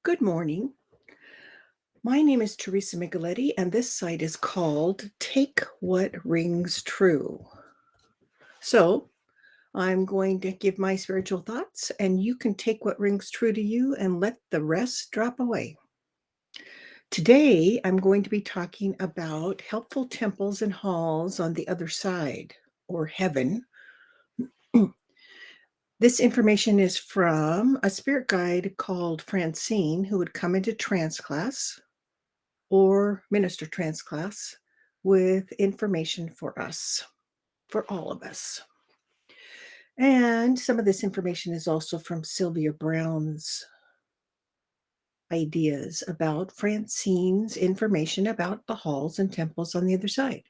Good morning. My name is Teresa Micheletti, and this site is called Take What Rings True. So, I'm going to give my spiritual thoughts, and you can take what rings true to you and let the rest drop away. Today, I'm going to be talking about helpful temples and halls on the other side, or heaven. This information is from a spirit guide called Francine, who would come into trance class or minister trance class with information for us, for all of us. And some of this information is also from Sylvia Brown's ideas about Francine's information about the halls and temples on the other side.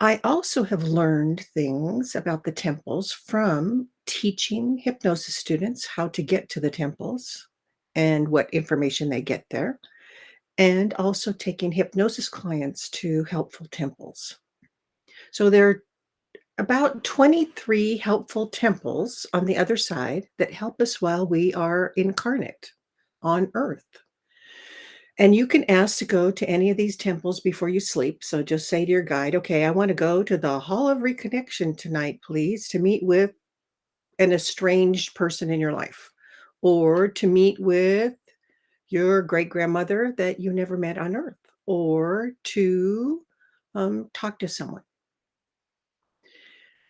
I also have learned things about the temples from teaching hypnosis students how to get to the temples and what information they get there, and also taking hypnosis clients to helpful temples. So there are about 23 helpful temples on the other side that help us while we are incarnate on earth. And you can ask to go to any of these temples before you sleep. So just say to your guide, okay, I want to go to the Hall of Reconnection tonight, please, to meet with an estranged person in your life, or to meet with your great grandmother that you never met on earth, or to talk to someone.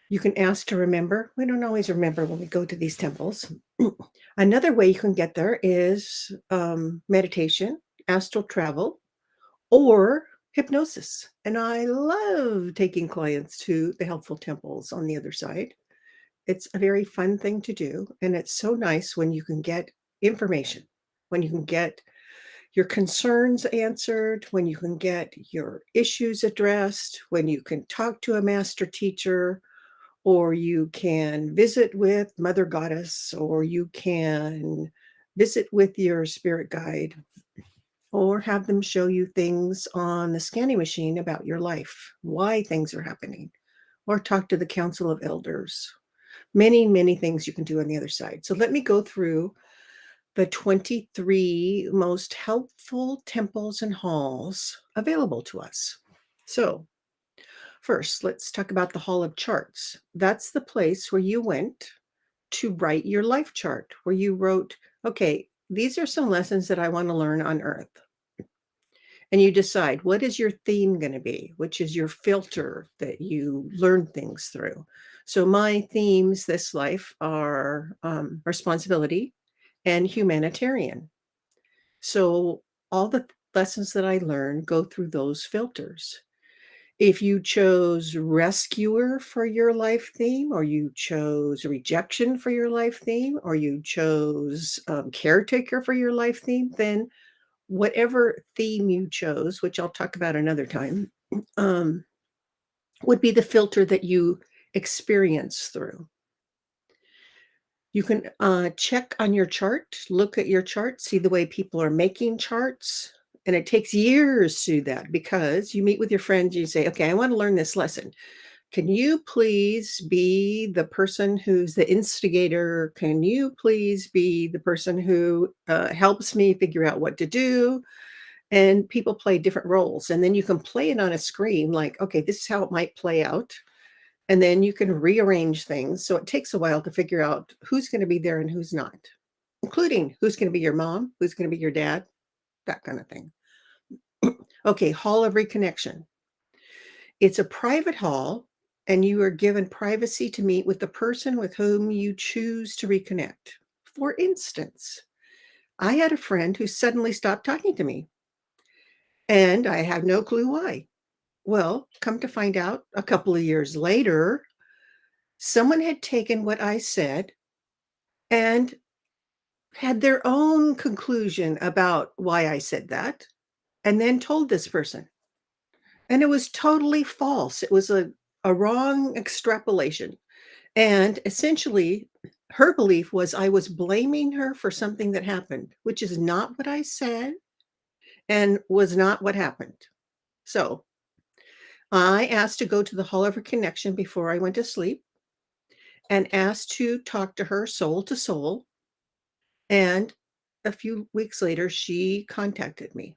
You can ask to remember. We don't always remember when we go to these temples. Another way you can get there is meditation, astral travel, or hypnosis. And I love taking clients to the helpful temples on the other side. It's a very fun thing to do. And it's so nice when you can get information, when you can get your concerns answered, when you can get your issues addressed, when you can talk to a master teacher, or you can visit with Mother Goddess, or you can visit with your spirit guide, or have them show you things on the scanning machine about your life, why things are happening, or talk to the Council of Elders. Many, many things you can do on the other side. So let me go through the 23 most helpful temples and halls available to us. So, first, let's talk about the Hall of Charts. That's the place where you went to write your life chart, where you wrote, okay, these are some lessons that I want to learn on earth. And you decide what is your theme going to be, which is your filter that you learn things through. So, my themes this life are responsibility and humanitarian. So, all the lessons that I learned go through those filters. If you chose rescuer for your life theme, or you chose rejection for your life theme, or you chose caretaker for your life theme, then whatever theme you chose, which I'll talk about another time, um, would be the filter that you experience through. You can check on your chart, look at your chart, see the way people are making charts. And it takes years to do that because you meet with your friends, you say, okay, I want to learn this lesson. Can you please be the person who's the instigator? Can you please be the person who helps me figure out what to do? And people play different roles. And then you can play it on a screen like, okay, this is how it might play out. And then you can rearrange things. So it takes a while to figure out who's going to be there and who's not, including who's going to be your mom, who's going to be your dad, that kind of thing. Okay, Hall of Reconnection. It's a private hall, and you are given privacy to meet with the person with whom you choose to reconnect. For instance, I had a friend who suddenly stopped talking to me, and I have no clue why. Well, come to find out a couple of years later, someone had taken what I said and had their own conclusion about why I said that, and then told this person. And it was totally false. It was a wrong extrapolation. And essentially, her belief was I was blaming her for something that happened, which is not what I said and was not what happened. So I asked to go to the Hall of Reconnection before I went to sleep and asked to talk to her soul to soul. And a few weeks later, she contacted me.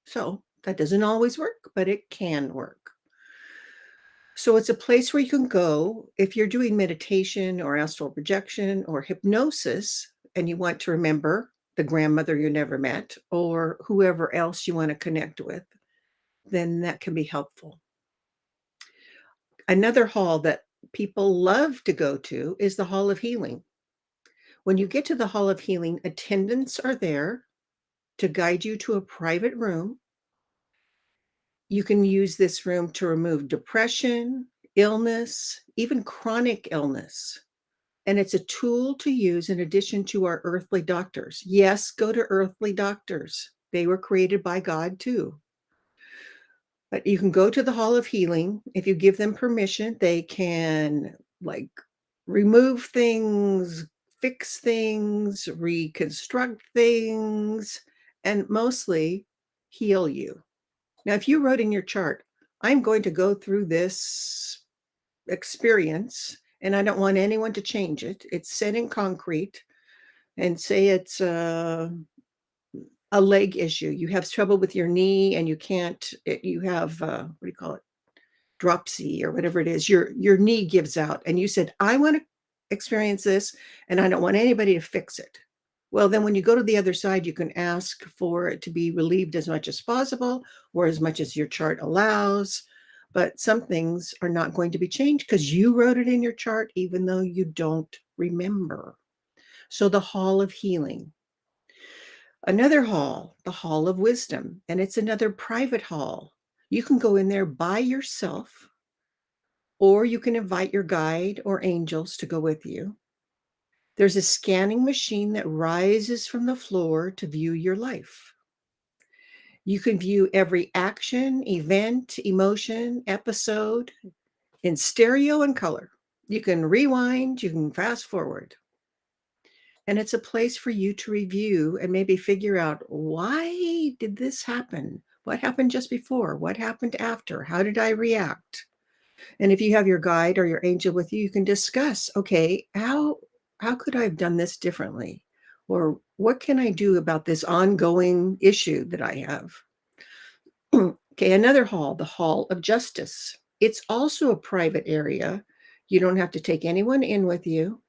So that doesn't always work, but it can work. So it's a place where you can go if you're doing meditation or astral projection or hypnosis and you want to remember the grandmother you never met or whoever else you want to connect with, then that can be helpful. Another hall that people love to go to is the Hall of Healing. When you get to the Hall of Healing, attendants are there to guide you to a private room. You can use this room to remove depression, illness, even chronic illness. And it's a tool to use in addition to our earthly doctors. Yes, go to earthly doctors. They were created by God too. But you can go to the Hall of Healing. If you give them permission, they can like remove things, fix things, reconstruct things, and mostly heal you. Now, if you wrote in your chart, I'm going to go through this experience and I don't want anyone to change it. It's set in concrete, and say it's a leg issue. You have trouble with your knee and you can't, you have, what do you call it? Dropsy or whatever it is. Your knee gives out and you said, I want to experience this and I don't want anybody to fix it. Well, then when you go to the other side, you can ask for it to be relieved as much as possible or as much as your chart allows. But some things are not going to be changed because you wrote it in your chart, even though you don't remember. So the Hall of Healing. Another hall, the Hall of Wisdom, and it's another private hall. You can go in there by yourself, or you can invite your guide or angels to go with you. There's a scanning machine that rises from the floor to view your life. You can view every action, event, emotion, episode in stereo and color. You can rewind, you can fast forward. And it's a place for you to review and maybe figure out, why did this happen? What happened just before? What happened after? How did I react? And if you have your guide or your angel with you, you can discuss, okay, how could I have done this differently? Or what can I do about this ongoing issue that I have? Okay, another hall, the Hall of Justice. It's also a private area. You don't have to take anyone in with you.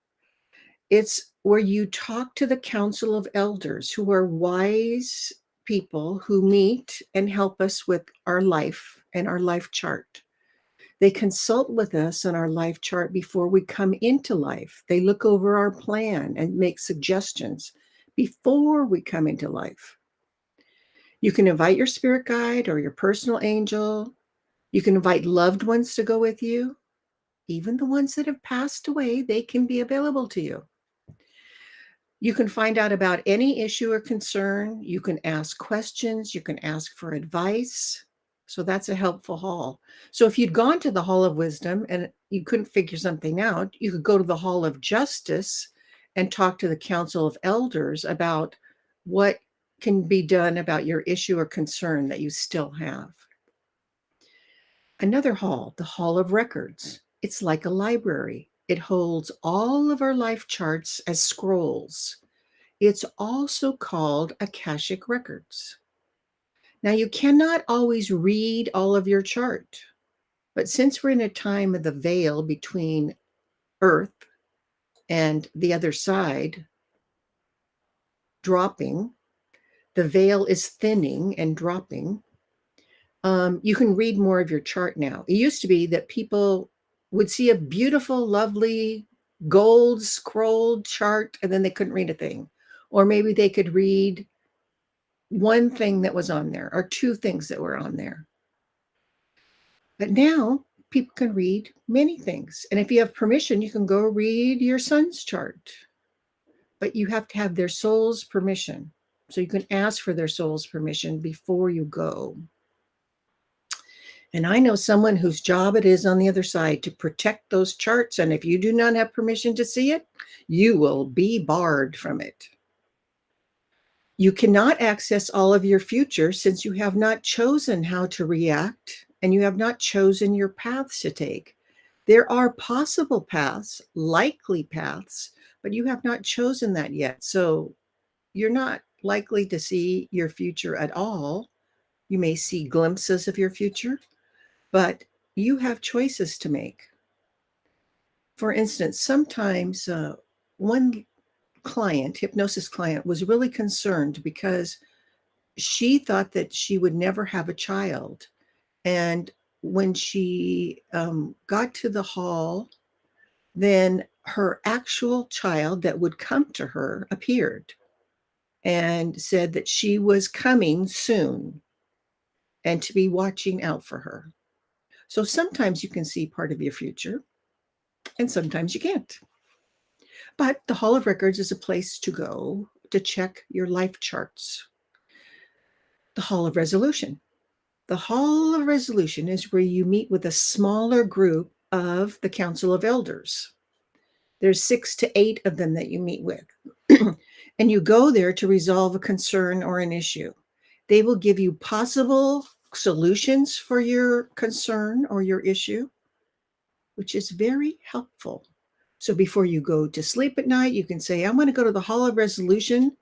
It's where you talk to the council of elders who are wise people who meet and help us with our life and our life chart. They consult with us on our life chart before we come into life. They look over our plan and make suggestions before we come into life. You can invite your spirit guide or your personal angel. You can invite loved ones to go with you. Even the ones that have passed away, they can be available to you. You can find out about any issue or concern. You can ask questions. You can ask for advice. So that's a helpful hall. So if you'd gone to the Hall of Wisdom and you couldn't figure something out, you could go to the Hall of Justice and talk to the Council of Elders about what can be done about your issue or concern that you still have. Another hall, the Hall of Records. It's like a library. It holds all of our life charts as scrolls. It's also called Akashic Records. Now, you cannot always read all of your chart, but since we're in a time of the veil between Earth and the other side dropping, the veil is thinning and dropping. You can read more of your chart now. It used to be that people would see a beautiful, lovely, gold scrolled chart and then they couldn't read a thing. Or maybe they could read one thing that was on there or two things that were on there. But now people can read many things. And if you have permission, you can go read your son's chart. But you have to have their soul's permission. So you can ask for their soul's permission before you go. And I know someone whose job it is on the other side to protect those charts. And if you do not have permission to see it, you will be barred from it. You cannot access all of your future since you have not chosen how to react and you have not chosen your paths to take. There are possible paths, likely paths, but you have not chosen that yet. So you're not likely to see your future at all. You may see glimpses of your future, but you have choices to make. For instance, sometimes one client, hypnosis client, was really concerned because she thought that she would never have a child. And when she got to the hall, then her actual child that would come to her appeared and said that she was coming soon and to be watching out for her. So sometimes you can see part of your future and sometimes you can't. But the Hall of Records is a place to go to check your life charts. The Hall of Resolution. The Hall of Resolution is where you meet with a smaller group of the Council of Elders. There's 6 to 8 of them that you meet with. And you go there to resolve a concern or an issue. They will give you possible solutions for your concern or your issue, which is very helpful. So before you go to sleep at night, you can say, I'm going to go to the Hall of Resolution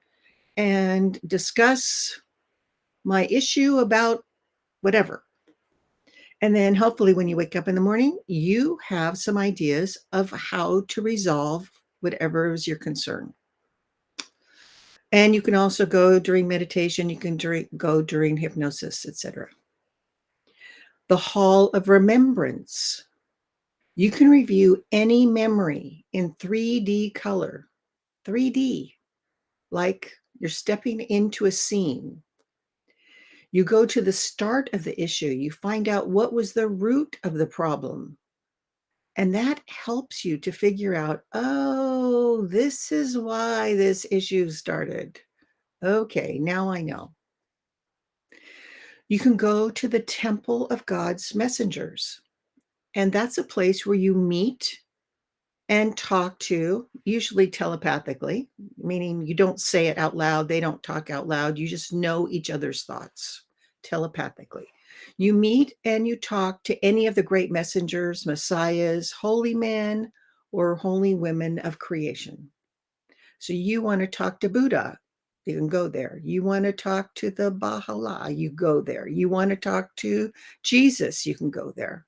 and discuss my issue about whatever. And then hopefully when you wake up in the morning, you have some ideas of how to resolve whatever is your concern. And you can also go during meditation, you can go during hypnosis, etc. The Hall of Remembrance. You can review any memory in 3D color. 3D, like you're stepping into a scene. You go to the start of the issue. You find out what was the root of the problem. And that helps you to figure out, oh, this is why this issue started. Okay, now I know. You can go to the Temple of God's Messengers. And that's a place where you meet and talk to, usually telepathically, meaning you don't say it out loud. They don't talk out loud. You just know each other's thoughts telepathically. You meet and you talk to any of the great messengers, messiahs, holy men, or holy women of creation. So you want to talk to Buddha, you can go there. You want to talk to the Baha'u'llah, you go there. You want to talk to Jesus, you can go there.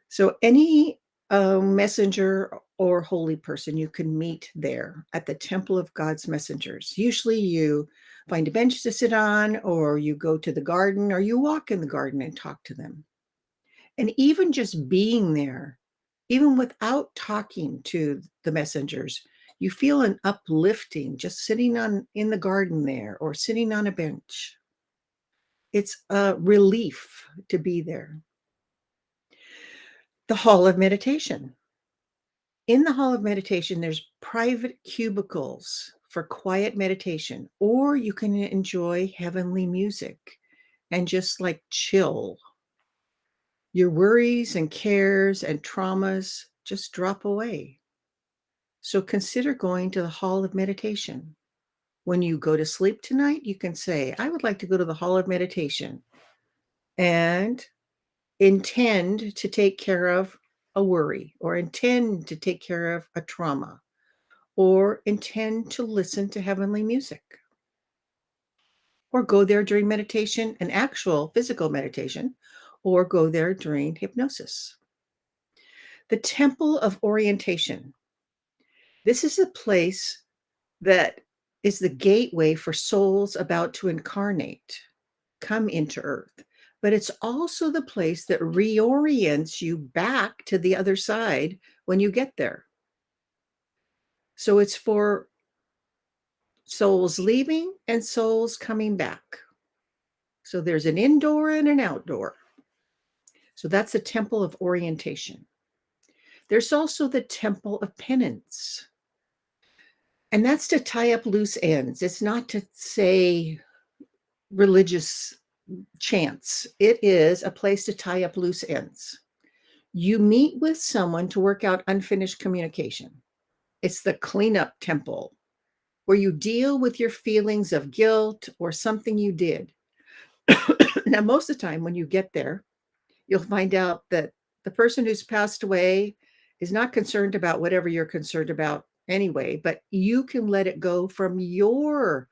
So any messenger or holy person you can meet there at the Temple of God's Messengers. Usually you find a bench to sit on, or you go to the garden, or you walk in the garden and talk to them. And even just being there, even without talking to the messengers, you feel an uplifting just sitting in the garden there or sitting on a bench. It's a relief to be there. The Hall of Meditation. In the Hall of Meditation, there's private cubicles for quiet meditation, or you can enjoy heavenly music and just like chill. Your worries and cares and traumas just drop away. So consider going to the Hall of Meditation. When you go to sleep tonight, you can say, I would like to go to the Hall of Meditation and intend to take care of a worry, or intend to take care of a trauma, or intend to listen to heavenly music. Or go there during meditation, an actual physical meditation, or go there during hypnosis. The Temple of Orientation. This is a place that is the gateway for souls about to incarnate, come into Earth. But it's also the place that reorients you back to the other side when you get there. So it's for souls leaving and souls coming back. So there's an indoor and an outdoor. So that's the Temple of Orientation. There's also the Temple of Penance. And that's to tie up loose ends. It's not to say religious chants. It is a place to tie up loose ends. You meet with someone to work out unfinished communication. It's the cleanup temple where you deal with your feelings of guilt or something you did. Now, most of the time when you get there, you'll find out that the person who's passed away is not concerned about whatever you're concerned about anyway, but you can let it go from your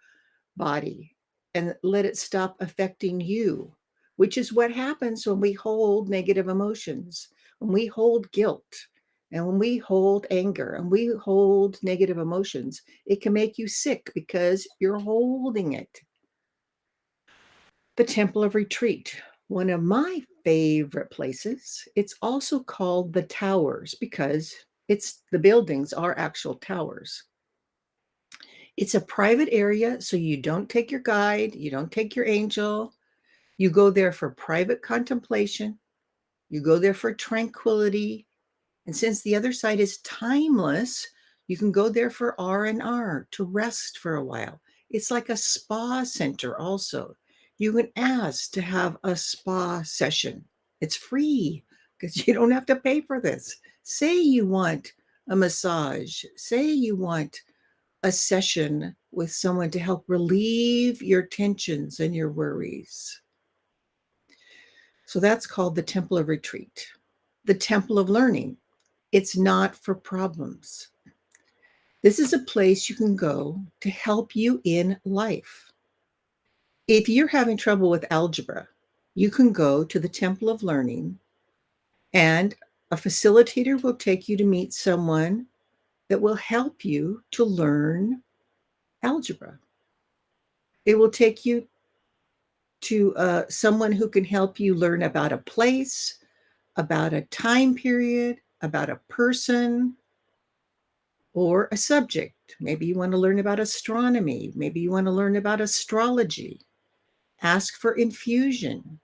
body and let it stop affecting you, which is what happens when we hold negative emotions, when we hold guilt, and when we hold anger and we hold negative emotions. It can make you sick because you're holding it. The Temple of Retreat, one of my favorite places. It's also called the Towers because the buildings are actual towers. It's a private area, so you don't take your guide, you don't take your angel. You go there for private contemplation. You go there for tranquility. And since the other side is timeless, you can go there for R&R, to rest for a while. It's like a spa center also. You can ask to have a spa session. It's free because you don't have to pay for this. Say you want a massage. Say you want a session with someone to help relieve your tensions and your worries. So that's called the Temple of Retreat. The Temple of Learning. It's not for problems. This is a place you can go to help you in life. If you're having trouble with algebra, you can go to the Temple of Learning, and a facilitator will take you to meet someone that will help you to learn algebra. It will take you to someone who can help you learn about a place, about a time period, about a person, or a subject. Maybe you want to learn about astronomy. Maybe you want to learn about astrology. Ask for infusion.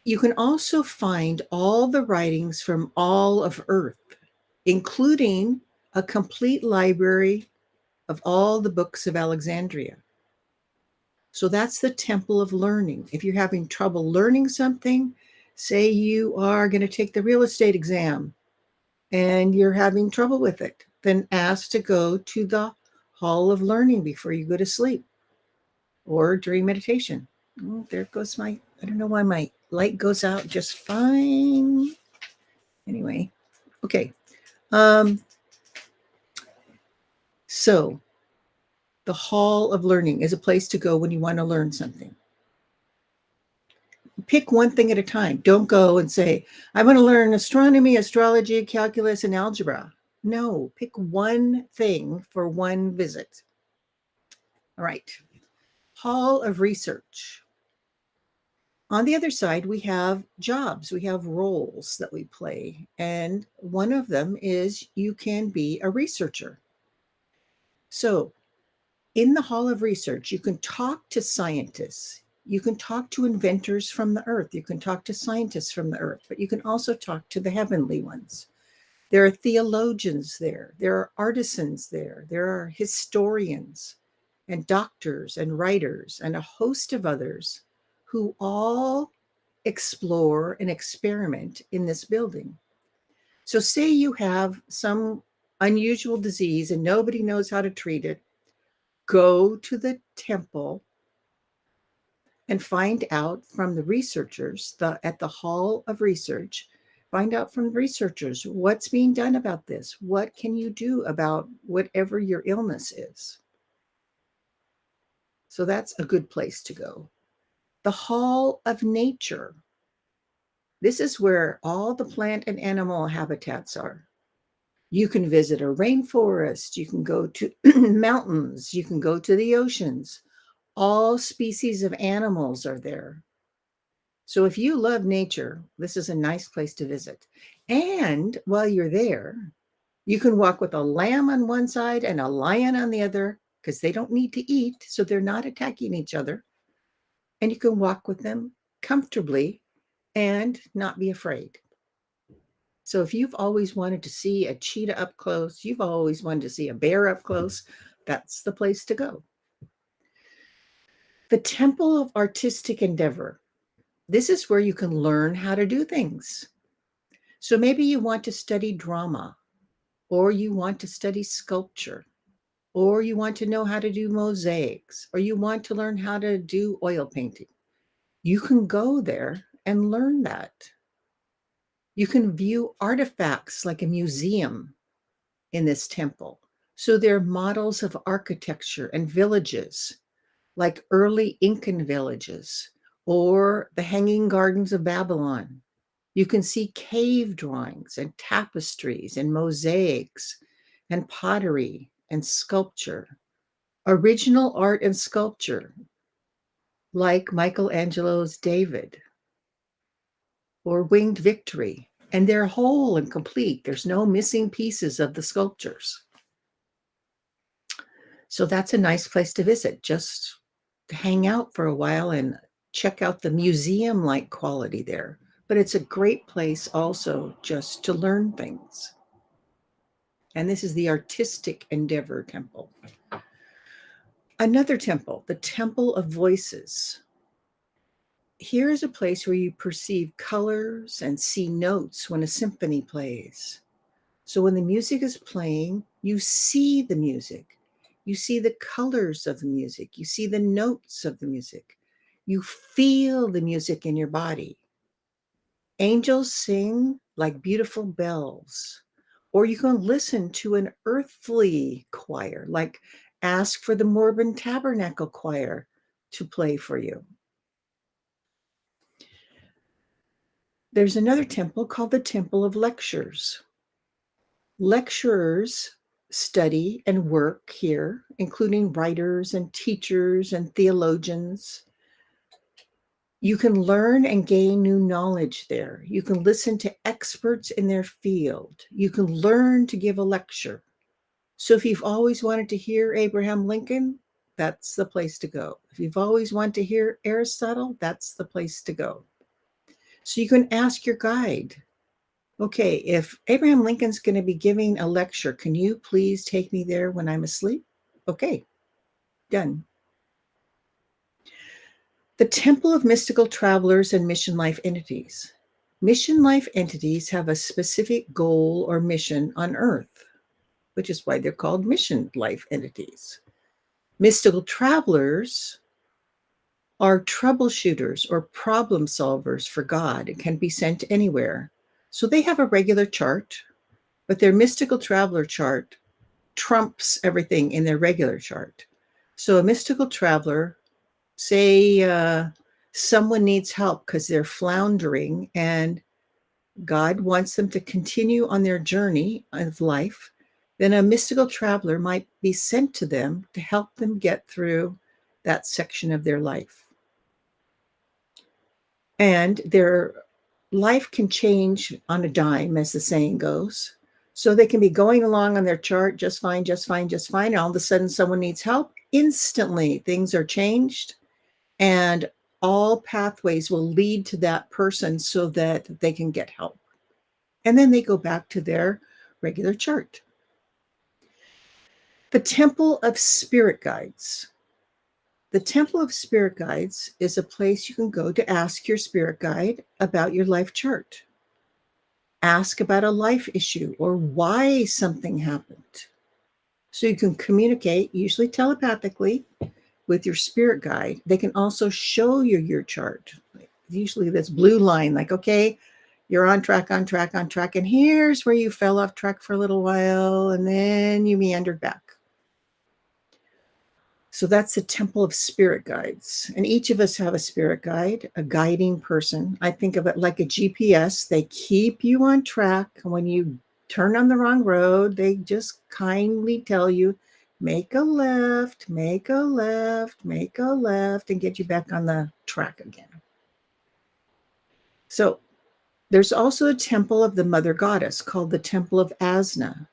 You can also find all the writings from all of Earth, including a complete library of all the books of Alexandria. So that's the Temple of Learning. If you're having trouble learning something, say you are going to take the real estate exam and you're having trouble with it, then ask to go to the Hall of Learning before you go to sleep or during meditation. Oh, there goes I don't know why my light goes out just fine. Anyway, okay. So the Hall of Learning is a place to go when you want to learn something. Pick one thing at a time. Don't go and say, I want to learn astronomy, astrology, calculus, and algebra. No, pick one thing for one visit. All right. Hall of Research. On the other side, we have jobs, we have roles that we play. And one of them is you can be a researcher. So in the Hall of Research, you can talk to scientists. You can talk to inventors from the earth. You can talk to scientists from the earth, but you can also talk to the heavenly ones. There are theologians there. There are artisans there. There are historians and doctors and writers and a host of others who all explore and experiment in this building. So say you have some unusual disease and nobody knows how to treat it, go to the temple and find out from the researchers at the Hall of Research. Find out from researchers what's being done about this. What can you do about whatever your illness is? So that's a good place to go. The Hall of Nature. This is where all the plant and animal habitats are. You can visit a rainforest. You can go to mountains. You can go to the oceans. All species of animals are there. So if you love nature, this is a nice place to visit. And while you're there, you can walk with a lamb on one side and a lion on the other because they don't need to eat, so they're not attacking each other. And you can walk with them comfortably and not be afraid. So if you've always wanted to see a cheetah up close, you've always wanted to see a bear up close, that's the place to go. The Temple of Artistic Endeavor. This is where you can learn how to do things. So maybe you want to study drama, or you want to study sculpture, or you want to know how to do mosaics, or you want to learn how to do oil painting. You can go there and learn that. You can view artifacts like a museum. in this temple. So they're models of architecture and villages, like early Incan villages or the Hanging Gardens of Babylon. You can see cave drawings and tapestries and mosaics and pottery and sculpture, original art and sculpture, like Michelangelo's David or Winged Victory. And they're whole and complete. There's no missing pieces of the sculptures. So that's a nice place to visit, just to hang out for a while and check out the museum-like quality there. But it's a great place also just to learn things. And this is the Artistic Endeavor Temple. Another temple, the Temple of Voices. Here is a place where you perceive colors and see notes when a symphony plays. So when the music is playing, you see the music. You see the colors of the music. You see the notes of the music. You feel the music in your body. Angels sing like beautiful bells. Or you can listen to an earthly choir, like ask for the Mormon Tabernacle Choir to play for you. There's another temple called the Temple of Lectures. Lecturers study and work here, including writers and teachers and theologians. You can learn and gain new knowledge there. You can listen to experts in their field. You can learn to give a lecture. So if you've always wanted to hear Abraham Lincoln, that's the place to go. If you've always wanted to hear Aristotle, that's the place to go. So you can ask your guide, okay, if Abraham Lincoln's going to be giving a lecture, can you please take me there when I'm asleep? Okay, done. The Temple of Mystical Travelers and Mission Life Entities. Mission life entities have a specific goal or mission on Earth, which is why they're called mission life entities. Mystical travelers are troubleshooters or problem solvers for God and can be sent anywhere. So they have a regular chart, but their mystical traveler chart trumps everything in their regular chart. So a mystical traveler, say someone needs help because they're floundering and God wants them to continue on their journey of life, then a mystical traveler might be sent to them to help them get through that section of their life. And their life can change on a dime, as the saying goes. So they can be going along on their chart just fine, just fine, just fine. And all of a sudden, someone needs help. Instantly, things are changed. And all pathways will lead to that person so that they can get help. And then they go back to their regular chart. The Temple of Spirit Guides. The Temple of Spirit Guides is a place you can go to ask your spirit guide about your life chart. Ask about a life issue or why something happened. So you can communicate, usually telepathically, with your spirit guide. They can also show you your chart. Usually this blue line, like, okay, you're on track, on track, on track. And here's where you fell off track for a little while, and then you meandered back. So that's the Temple of Spirit Guides. And each of us have a spirit guide, a guiding person. I think of it like a GPS. They keep you on track. When you turn on the wrong road, they just kindly tell you, make a left, make a left, make a left, and get you back on the track again. So there's also a temple of the Mother Goddess called the Temple of Asna.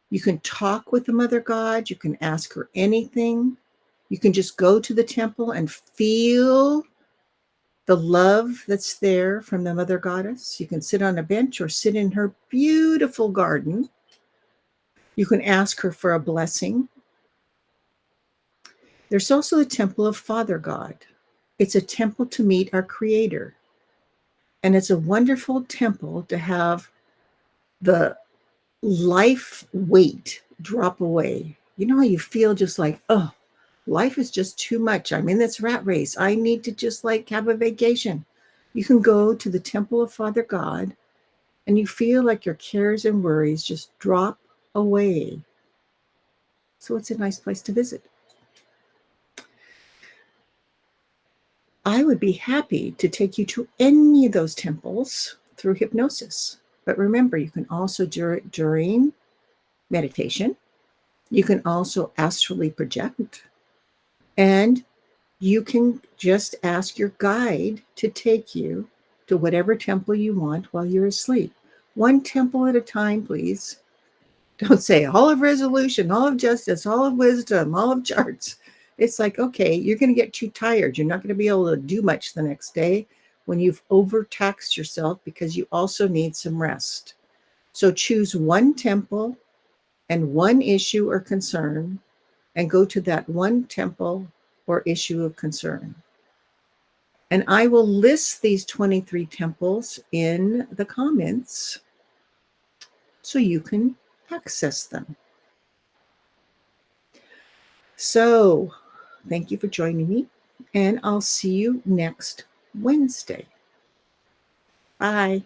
You can talk with the Mother God. You can ask her anything. You can just go to the temple and feel the love that's there from the Mother Goddess. You can sit on a bench or sit in her beautiful garden. You can ask her for a blessing. There's also the Temple of Father God. It's a temple to meet our Creator. And it's a wonderful temple to have the life weight drop away. You know how you feel just like, oh, life is just too much. I'm in this rat race. I need to just like have a vacation. You can go to the Temple of Father God and you feel like your cares and worries just drop away. So it's a nice place to visit. I would be happy to take you to any of those temples through hypnosis. But remember, you can also during meditation, you can also astrally project, and you can just ask your guide to take you to whatever temple you want while you're asleep. One temple at a time, please. Don't say all of resolution, all of justice, all of wisdom, all of charts. It's like, okay, you're going to get too tired. You're not going to be able to do much the next day when you've overtaxed yourself, because you also need some rest. So choose one temple and one issue or concern, and go to that one temple or issue of concern. And I will list these 23 temples in the comments so you can access them. So, thank you for joining me, and I'll see you next Wednesday. Bye.